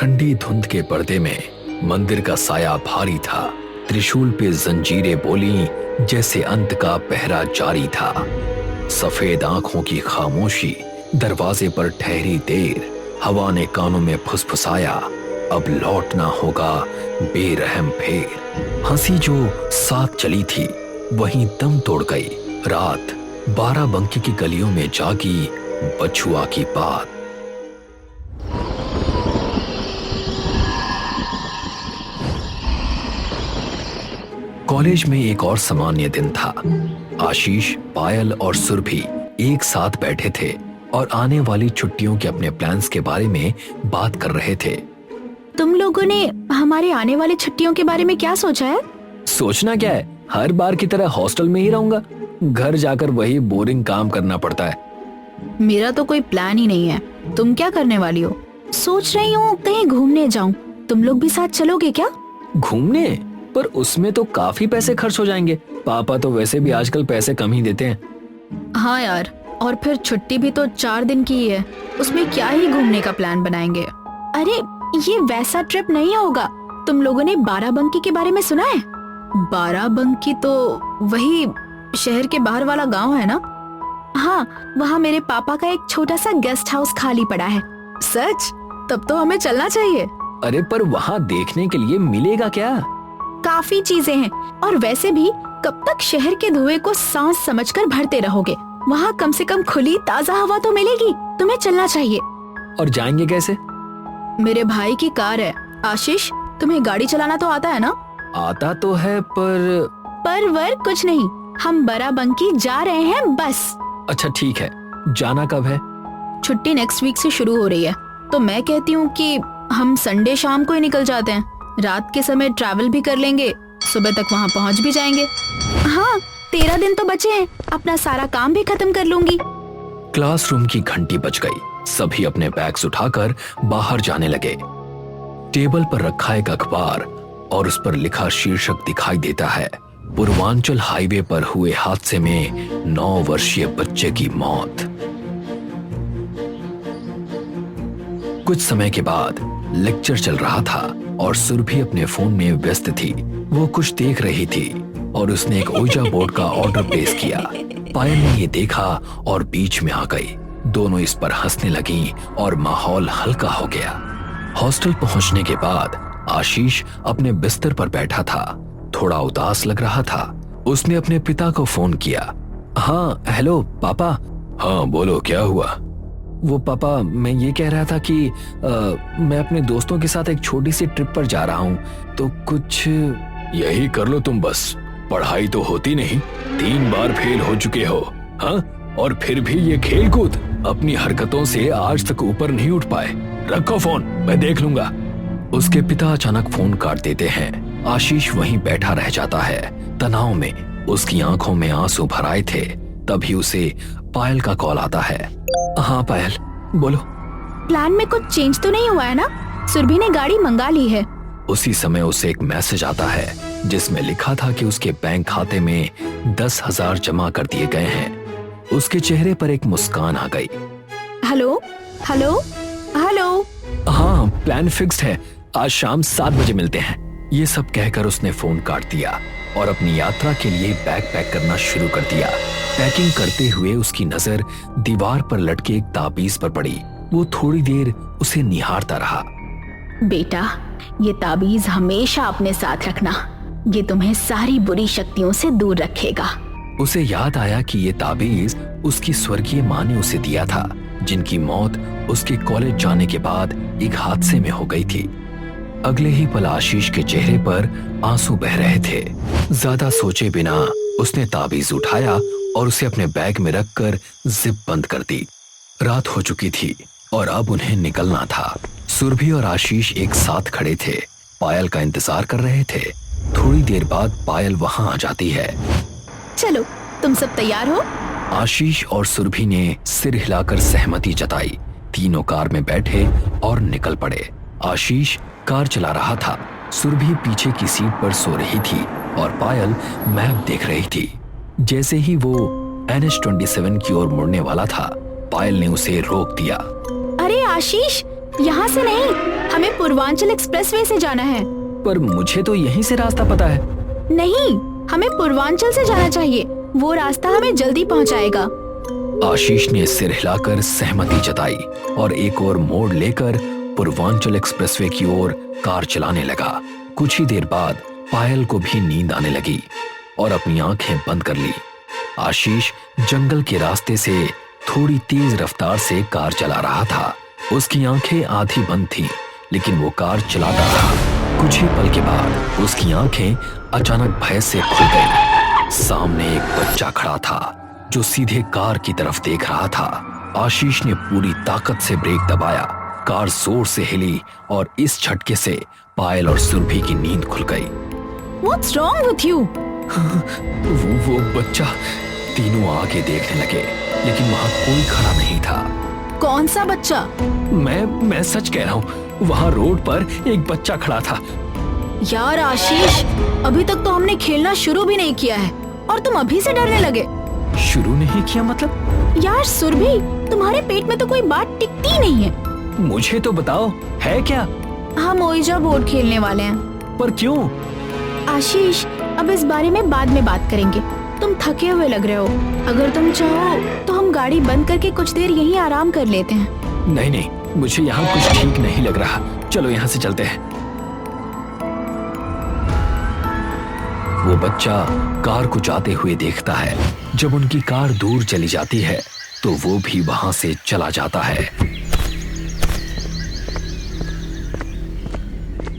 ठंडी धुंध के पर्दे में मंदिर का साया भारी था। त्रिशूल पे जंजीरें बोली जैसे अंत का पहरा जारी था। सफेद आंखों की खामोशी, दरवाजे पर ठहरी देर, हवा ने कानों में फुसफुसाया, अब लौटना होगा बेरहम फेर। हंसी जो साथ चली थी वहीं दम तोड़ गई। रात बाराबंकी की गलियों में जागी बछुआ की बात। कॉलेज में एक और सामान्य दिन था। आशीष, पायल और सुरभि एक साथ बैठे थे और आने वाली छुट्टियों के अपने प्लान्स के बारे में बात कर रहे थे। तुम लोगों ने हमारे आने वाली छुट्टियों के बारे में क्या सोचा है? सोचना क्या है, हर बार की तरह हॉस्टल में ही रहूंगा। घर जाकर वही बोरिंग काम करना पड़ता है। मेरा तो कोई प्लान ही नहीं है। तुम क्या करने वाली हो? सोच रही हूँ कहीं घूमने जाऊँ। तुम लोग भी साथ चलोगे क्या? घूमने? पर उसमें तो काफी पैसे खर्च हो जाएंगे। पापा तो वैसे भी आजकल पैसे कम ही देते हैं। हाँ यार, और फिर छुट्टी भी तो 4 दिन की ही है, उसमें क्या ही घूमने का प्लान बनाएंगे। अरे ये वैसा ट्रिप नहीं होगा। तुम लोगों ने बाराबंकी के बारे में सुना है? बाराबंकी तो वही शहर के बाहर वाला गांव है ना? हाँ, वहाँ मेरे पापा का एक छोटा सा गेस्ट हाउस खाली पड़ा है। सच? तब तो हमें चलना चाहिए। अरे पर वहाँ देखने के लिए मिलेगा क्या? काफी चीजें हैं, और वैसे भी कब तक शहर के धुएं को सांस समझकर भरते रहोगे? वहाँ कम से कम खुली ताजा हवा तो मिलेगी। तुम्हें चलना चाहिए। और जाएंगे कैसे? मेरे भाई की कार है। आशीष, तुम्हें गाड़ी चलाना तो आता है ना? आता तो है, पर वर कुछ नहीं। हम बाराबंकी जा रहे हैं बस। अच्छा ठीक है। जाना कब है? छुट्टी नेक्स्ट वीक से शुरू हो रही है, तो मैं कहती हूँ कि हम संडे शाम को ही निकल जाते हैं। रात के समय ट्रैवल भी कर लेंगे, सुबह तक वहाँ पहुँच भी जाएंगे। हाँ, 13 दिन तो बचे हैं, अपना सारा काम भी खत्म कर लूंगी। क्लासरूम की घंटी बज गई। सभी अपने बैग्स उठाकर बाहर जाने लगे। टेबल पर रखा एक अखबार और उस पर लिखा शीर्षक दिखाई देता है, पूर्वांचल हाईवे पर हुए हादसे में 9 वर्षीय बच्चे की मौत। कुछ समय के बाद लेक्चर चल रहा था और सुरभि अपने फोन में व्यस्त थी। वो कुछ देख रही थी और उसने एक ओजा बोर्ड का ऑर्डर प्लेस किया। पायल ने ये देखा और बीच में आ गई। दोनों इस पर हंसने लगी और माहौल हल्का हो गया। हॉस्टल पहुंचने के बाद आशीष अपने बिस्तर पर बैठा था, थोड़ा उदास लग रहा था। उसने अपने पिता को फोन किया। हाँ हेलो पापा। हाँ बोलो, क्या हुआ? वो पापा, मैं ये कह रहा था कि मैं अपने दोस्तों के साथ एक छोटी सी ट्रिप पर जा रहा हूँ, तो कुछ। यही कर लो तुम बस, पढ़ाई तो होती नहीं। 3 बार फेल हो चुके हो। हाँ, और फिर भी ये खेल कूद। अपनी हरकतों से आज तक ऊपर नहीं उठ पाए। रखो फोन, मैं देख लूंगा। उसके पिता अचानक फोन काट देते हैं। आशीष वहीं बैठा रह जाता है, तनाव में। उसकी आंखों में आंसू भर आए थे। तभी उसे पायल का कॉल आता है। हाँ पायल, बोलो। प्लान में कुछ चेंज तो नहीं हुआ है ना? सुरभि ने गाड़ी मंगा ली है। उसी समय उसे एक मैसेज आता है जिसमें लिखा था कि उसके बैंक खाते में 10,000 जमा कर दिए गए हैं। उसके चेहरे पर एक मुस्कान आ गई। Hello hello hello. हाँ, प्लान फिक्स्ड है। आज शाम 7 बजे मिलते हैं। ये सब कहकर उसने फोन काट दिया और अपनी यात्रा के लिए बैग पैक करना शुरू कर दिया। पैकिंग करते हुए उसकी नजर दीवार पर लटके एक ताबीज पर पड़ी। वो थोड़ी देर उसे निहारता रहा। बेटा, ये ताबीज हमेशा अपने साथ रखना। ये तुम्हें सारी बुरी शक्तियों से दूर रखेगा। उसे याद आया कि ये ताबीज उसकी स्वर्गीय माँ ने उसे दिया था, जिनकी मौत उसके कॉलेज जाने के बाद एक हादसे में हो गई थी। अगले ही पल आशीष के चेहरे पर आंसू बह रहे थे। ज्यादा सोचे बिना उसने ताबीज उठाया और उसे अपने बैग में रखकर जिप बंद कर दी। रात हो चुकी थी और अब उन्हें निकलना था। सुरभि और आशीष एक साथ खड़े थे, पायल का इंतजार कर रहे थे। थोड़ी देर बाद पायल वहां आ जाती है। चलो, तुम सब तैयार हो? आशीष और सुरभि ने सिर हिलाकर सहमति जताई। तीनों कार में बैठे और निकल पड़े। आशीष कार चला रहा था, सुरभि पीछे की सीट पर सो रही थी और पायल मैप देख रही थी। जैसे ही वो NH-27 की ओर मुड़ने वाला था, पायल ने उसे रोक दिया। अरे आशीष, यहाँ से नहीं, हमें पूर्वांचल एक्सप्रेसवे से जाना है। पर मुझे तो यहीं से रास्ता पता है। नहीं, हमें पूर्वांचल से जाना चाहिए, वो रास्ता हमें जल्दी पहुंचाएगा। आशीष ने सिर हिलाकर सहमति जताई और एक और मोड़ लेकर पूर्वांचल एक्सप्रेसवे की ओर कार चलाने लगा। कुछ ही देर बाद पायल को भी नींद आने लगी और अपनी आंखें बंद कर ली। आशीष जंगल के रास्ते से थोड़ी तेज रफ्तार से कार चला रहा था। उसकी आंखें आधी बंद थीं, लेकिन वो कार चलाता रहा। कुछ ही पल के बाद उसकी आंखें अचानक भय से खुल गईं। सामने एक बच्चा खड़ा था जो सीधे कार की तरफ देख रहा था। आशीष ने पूरी ताकत से ब्रेक दबाया। कार जोर से हिली और इस झटके से पायल और सुरभि की नींद खुल गई। What's wrong with you? वो बच्चा। तीनों आगे देखने लगे, लेकिन वहां कोई खड़ा नहीं था। कौन सा बच्चा? मैं सच कह रहा हूँ, वहां रोड पर एक बच्चा खड़ा था। यार आशीष, अभी तक तो हमने खेलना शुरू भी नहीं किया है और तुम अभी से डरने लगे। शुरू नहीं किया मतलब? यार सुरभि, तुम्हारे पेट में तो कोई बात टिकती नहीं है। मुझे तो बताओ, है क्या? हम ओइजा बोर्ड खेलने वाले हैं। पर क्यों? आशीष, अब इस बारे में बाद में बात करेंगे। तुम थके हुए लग रहे हो। अगर तुम चाहो तो हम गाड़ी बंद करके कुछ देर यहीं आराम कर लेते हैं। नहीं, मुझे यहाँ कुछ ठीक नहीं लग रहा। चलो यहाँ से चलते हैं। वो बच्चा कार को जाते हुए देखता है। जब उनकी कार दूर चली जाती है तो वो भी वहां से चला जाता है।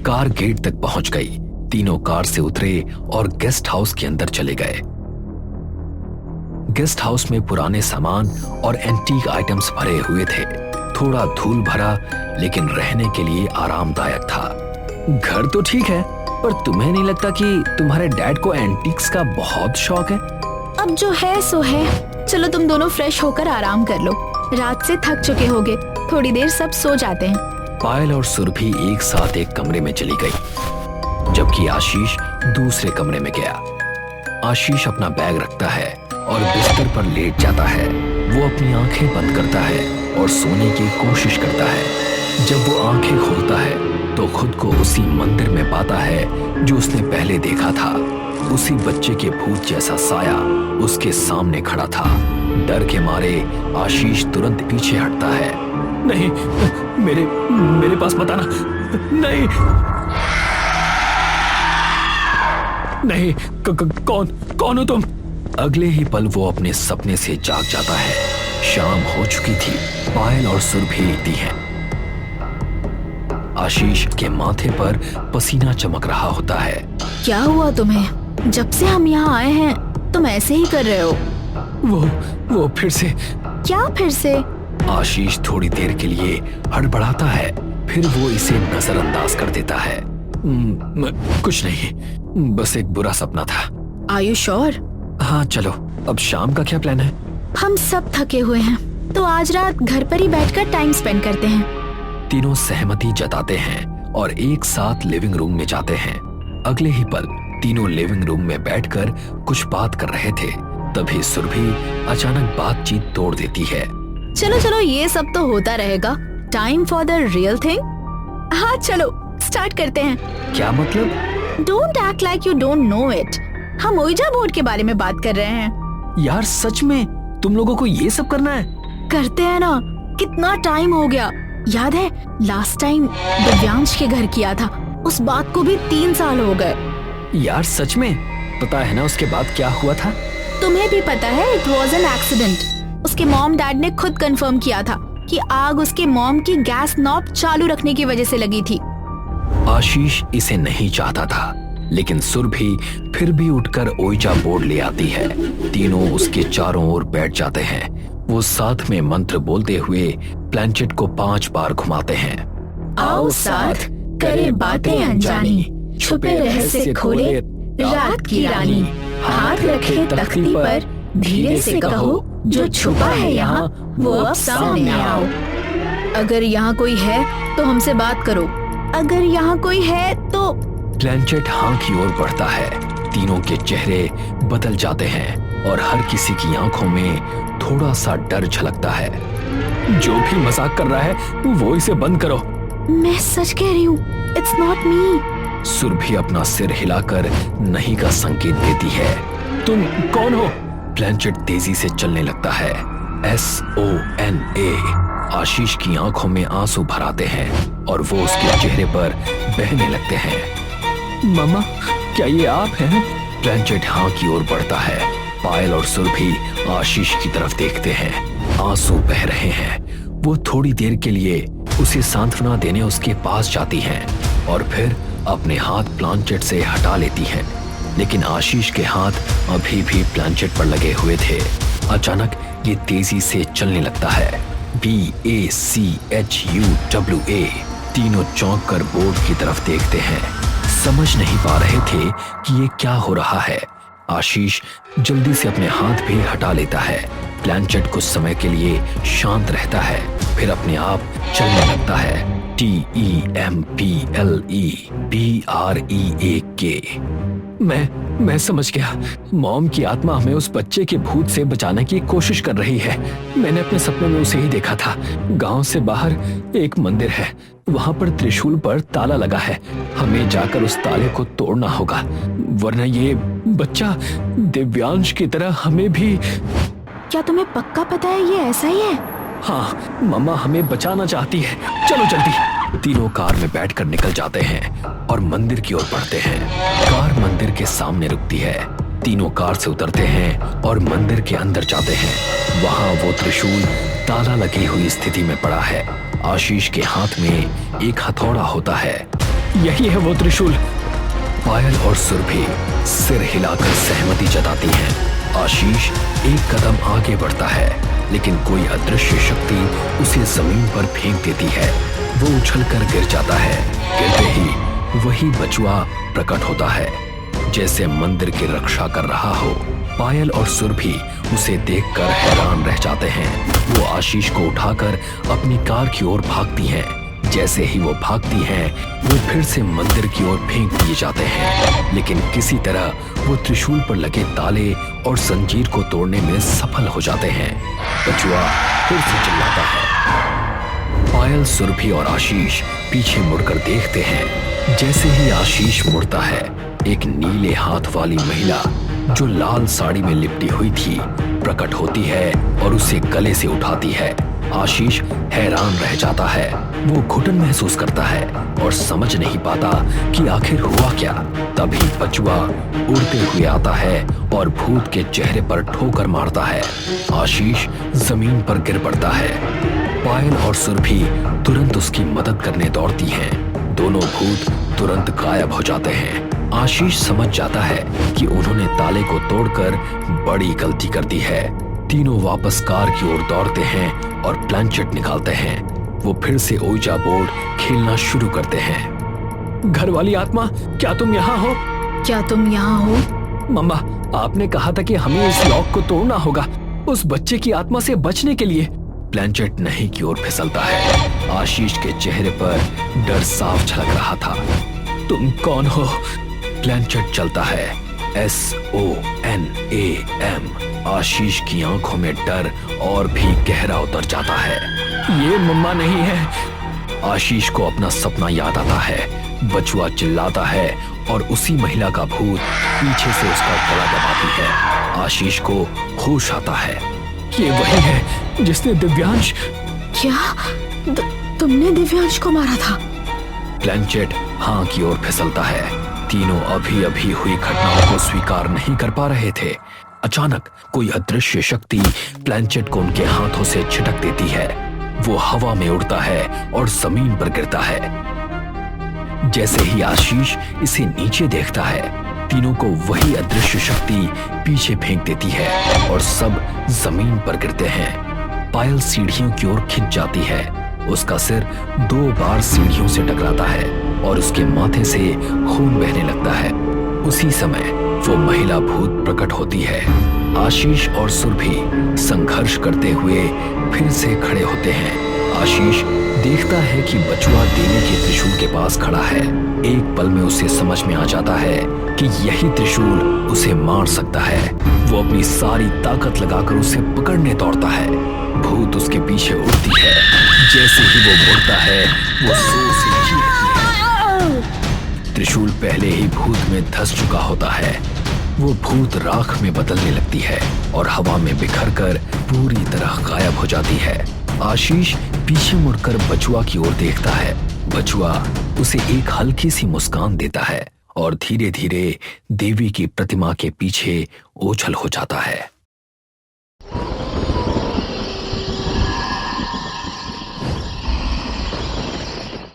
कार गेट तक पहुंच गई। तीनों कार से उतरे और गेस्ट हाउस के अंदर चले गए। गेस्ट हाउस में पुराने सामान और एंटीक आइटम्स भरे हुए थे। थोड़ा धूल भरा, लेकिन रहने के लिए आरामदायक था। घर तो ठीक है, पर तुम्हें नहीं लगता कि तुम्हारे डैड को एंटीक्स का बहुत शौक है? अब जो है सो है। चलो तुम दोनों फ्रेश होकर आराम कर लो। रात से थक चुके होगे, थोड़ी देर सब सो जाते हैं। पायल और सुरभि एक साथ एक कमरे में चली गई, जबकि आशीष दूसरे कमरे में गया। आशीष अपना बैग रखता है और बिस्तर पर लेट जाता है। वो अपनी आंखें बंद करता है और सोने की कोशिश करता है। जब वो आंखें खोलता है तो खुद को उसी मंदिर में पाता है जो उसने पहले देखा था। उसी बच्चे के भूत जैसा साया उसके सामने खड़ा था। डर के मारे आशीष तुरंत पीछे हटता है। नहीं, मेरे पास मत आना। नहीं, नहीं, कौन हो तुम? अगले ही पल वो अपने सपने से जाग जाता है। शाम हो चुकी थी। पायल और सुरभि थी हैं। आशीष के माथे पर पसीना चमक रहा होता है। क्या हुआ तुम्हें? जब से हम यहाँ आए हैं तुम ऐसे ही कर रहे हो। वो फिर से। क्या फिर से? आशीष थोड़ी देर के लिए हड़बड़ाता है, फिर वो इसे नजरअंदाज कर देता है। कुछ नहीं, बस एक बुरा सपना था। Are you sure? हाँ चलो, अब शाम का क्या प्लान है? हम सब थके हुए हैं, तो आज रात घर पर ही बैठकर टाइम स्पेंड करते हैं। तीनों सहमति जताते हैं और एक साथ लिविंग रूम में जाते हैं। अगले ही पल तीनों लिविंग रूम में बैठकर कुछ बात कर रहे थे। तभी सुरभि अचानक बातचीत तोड़ देती है। चलो ये सब तो होता रहेगा। Time for the real thing. हाँ चलो स्टार्ट करते हैं। क्या मतलब? Don't act like you don't know it. हम ओइजा बोर्ड के बारे में बात कर रहे हैं। यार सच में तुम लोगों को ये सब करना है? करते हैं ना। कितना टाइम हो गया। याद है लास्ट टाइम दिव्यांश के घर किया था, उस बात को भी 3 साल हो गए। यार सच में? पता है ना उसके बाद क्या हुआ था? तुम्हें भी पता है, इट वॉज एन एक्सीडेंट। उसके मॉम डैड ने खुद कंफर्म किया था कि आग उसके मॉम की गैस नॉब चालू रखने की वजह से लगी थी। आशीष इसे नहीं चाहता था, लेकिन सुरभि फिर भी उठकर ओइजा बोर्ड ले आती है। तीनों उसके चारों ओर बैठ जाते हैं। वो साथ में मंत्र बोलते हुए प्लैंचेट को 5 बार घुमाते हैं। आओ साथ करें बातें अनजानी, छुपे रहस्य खोले रात की रानी। हाथ रखे तख्ती पर, धीरे से कहो जो छुपा है यहाँ वो अब सामने आओ। अगर यहाँ कोई है तो हमसे बात करो। अगर यहाँ कोई है तो। प्लैंचेट हाँ की ओर बढ़ता है। तीनों के चेहरे बदल जाते हैं और हर किसी की आंखों में थोड़ा सा डर झलकता है। जो भी मजाक कर रहा है वो इसे बंद करो। मैं सच कह रही हूँ, इट्स नॉट मी। सुरभि अपना सिर हिलाकर नहीं का संकेत देती है। तुम कौन हो? ब्लैंचेट तेजी से चलने लगता है। SONA। आशीष की आंखों में आंसू भर आते हैं और वो उसके चेहरे पर बहने लगते हैं। मामा, क्या ये आप हैं? ब्लैंचेट हाँ की ओर बढ़ता है। पायल और सुरभि आशीष की तरफ देखते हैं। आंसू बह रहे हैं। वो थोड़ी देर के लिए उसे सांत्वना देने उसके पास जाती हैं और फिर अपने हाथ ब्लैंचेट से हटा लेती हैं। लेकिन आशीष के हाथ अभी भी ब्लैंचेट पर लगे हुए थे। अचानक ये तेजी से चलने लगता है। BACHUWA। तीनों चौंक कर बोर्ड की तरफ देखते हैं। समझ नहीं पा रहे थे कि ये क्या हो रहा है। आशीष जल्दी से अपने हाथ भी हटा लेता है। ब्लैंचेट कुछ समय के लिए शांत रहता है, फिर अपने आप चलने लगता है। TEMPLEBREAK। मैं समझ गया। मॉम की आत्मा हमें उस बच्चे के भूत से बचाने की कोशिश कर रही है। मैंने अपने सपने में उसे ही देखा था। गांव से बाहर एक मंदिर है, वहां पर त्रिशूल पर ताला लगा है। हमें जाकर उस ताले को तोड़ना होगा, वरना ये बच्चा दिव्यांश की तरह हमें भी। क्या तुम्हें पक्का पता है ये ऐसा ही है? हाँ, मम्मा हमें बचाना चाहती है। चलो जल्दी। तीनों कार में बैठकर निकल जाते हैं और मंदिर की ओर बढ़ते हैं। कार मंदिर के सामने रुकती है। तीनों कार से उतरते हैं और मंदिर के अंदर जाते हैं। वहां वो त्रिशूल ताला लगी हुई स्थिति में पड़ा है। आशीष के हाथ में एक हथौड़ा होता है। यही है वो त्रिशूल। पायल और सुरभि सिर हिलाकर सहमति जताती हैं। आशीष एक कदम आगे बढ़ता है, लेकिन कोई अदृश्य शक्ति उसे जमीन पर फेंक देती है। वो उछलकर गिर जाता है। गिरते ही वही बचुआ प्रकट होता है, जैसे मंदिर की रक्षा कर रहा हो। पायल और सुरभि उसे देखकर हैरान रह जाते हैं। वो आशीष को उठाकर अपनी कार की ओर भागती हैं। जैसे ही वो भागती हैं, वो फिर से मंदिर की ओर फेंक दिए जाते हैं। लेकिन किसी तरह वो त्रिशूल पर लगे ताले और जंजीर को तोड़ने में सफल हो जाते हैं। बचुआ फिर से चिल्लाता है। पायल, सुरभि और आशीष पीछे मुड़कर देखते हैं। जैसे ही आशीष मुड़ता है, एक नीले हाथ वाली महिला जो लाल साड़ी में लिपटी हुई थी प्रकट होती है और उसे गले से उठाती है। आशीष हैरान रह जाता है। वो घुटन महसूस करता है और समझ नहीं पाता कि आखिर हुआ क्या। तभी बचुआ उड़ते हुए आता है और भूत के चेहरे पर ठोकर मारता है। आशीष जमीन पर गिर पड़ता है। पायल और सुरभि तुरंत उसकी मदद करने दौड़ती हैं। दोनों भूत तुरंत गायब हो जाते हैं। आशीष समझ जाता है कि उन्होंने ताले को तोड़कर बड़ी गलती कर दी है। तीनों वापस कार की ओर दौड़ते हैं और ब्लैंचेट निकालते हैं। वो फिर से ओइजा बोर्ड खेलना शुरू करते हैं। घर वाली आत्मा, क्या तुम यहाँ हो? क्या तुम यहाँ हो? मम्मा, आपने कहा था कि हमें इस लॉक को तोड़ना होगा उस बच्चे की आत्मा से बचने के लिए। ब्लैंचेट नहीं की ओर फिसलता है। आशीष के चेहरे पर डर साफ झलक रहा था। तुम कौन हो? ब्लैंचेट चलता है। SONAM। आशीष की आंखों में डर और भी गहरा उतर जाता है। ये मम्मा नहीं है। आशीष को अपना सपना याद आता है। बचुआ चिल्लाता है और उसी महिला का भूत पीछे से उसका गला दबाती है। आशीष को होश आता है। ये वही है जिसने दिव्यांश। क्या तुमने दिव्यांश को मारा था? ब्लैंचेट हाँ की ओर फिसलता है। तीनों अभी अभी हुई घटनाओं को स्वीकार नहीं कर पा रहे थे। अचानक कोई अदृश्य शक्ति ब्लैंचेट को उनके हाथों से झटक देती है। वो हवा में उड़ता है और जमीन पर गिरता है। जैसे ही आशीष इसे नीचे देखता है, तीनों को वही अदृश्य शक्ति पीछे फेंक देती है और सब जमीन पर गिरते हैं। पायल सीढ़ियों की ओर खिंच जाती है। उसका सिर 2 बार सीढ़ियों से टकराता है और उसके माथे से खून बहने लगता है। उसी समय वो महिला भूत प्रकट होती है। आशीष और सुरभि संघर्ष करते हुए फिर से खड़े होते हैं। आशीष देखता है कि बचुआ देवी के त्रिशूल के पास खड़ा है। एक पल में उसे समझ में आ जाता है कि यही त्रिशूल उसे मार सकता है। वो अपनी सारी ताकत लगाकर उसे पकड़ने दौड़ता है। भूत उसके पीछे उड़ती है। जैसे ही वो मुड़ता है, वो जोर त्रिशूल पहले ही भूत में धंस चुका होता है। वो भूत राख में बदलने लगती है और हवा में बिखरकर पूरी तरह गायब हो जाती है। आशीष पीछे मुड़कर बचुआ की ओर देखता है। बचुआ उसे एक हल्की सी मुस्कान देता है और धीरे धीरे देवी की प्रतिमा के पीछे ओझल हो जाता है।